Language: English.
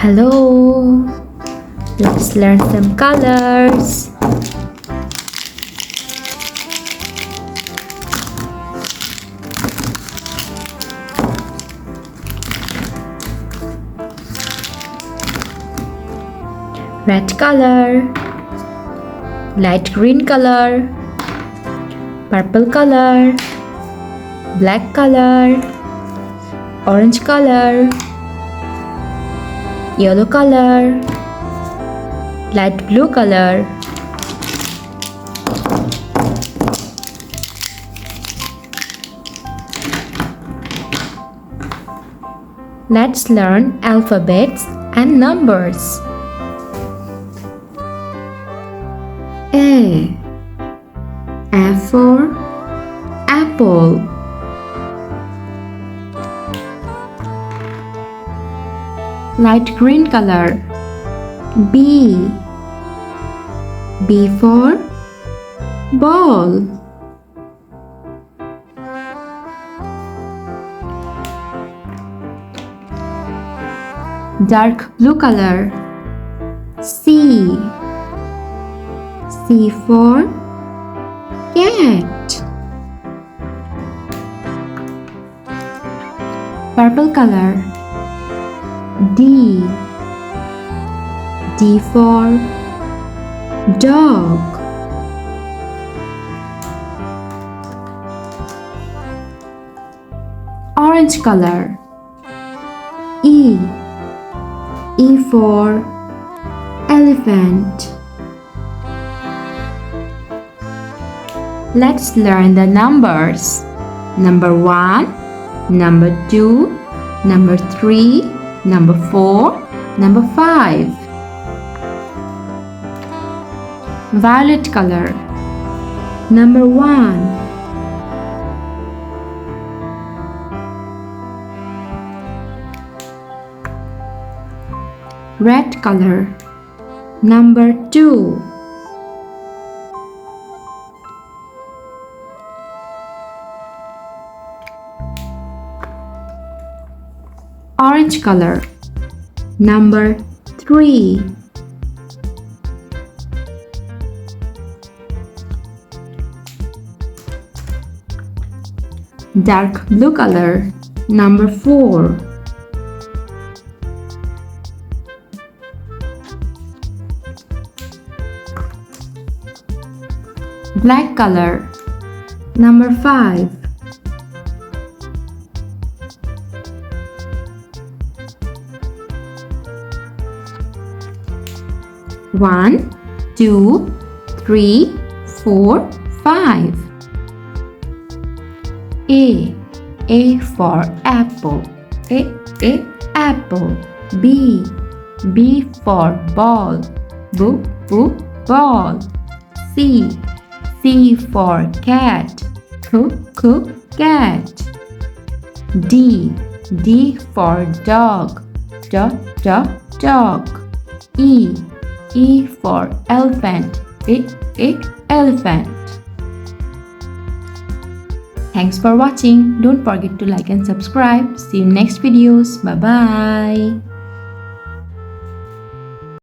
Hello, let's learn some colors. Red color, light green color, purple color, black color, orange color, yellow color, light blue color. Let's learn alphabets and numbers. A for apple. Light green color. B for ball. Dark blue color. C for cat. Purple color. D for dog. Orange color. E for elephant. Let's learn the numbers. Number 1, number 2, number 3, number 4, number 5. Violet color. Number 1. Red color. Number 2. Orange color. Number 3. Dark blue color. Number 4. Black color. Number 5. One, 2, 3, 4, 5. A for apple. A apple. B for ball. B ball. C for cat. Cat. D for dog. Dog. E for elephant. Elephant. Thanks for watching. Don't forget to like and subscribe. See you next videos. Bye bye.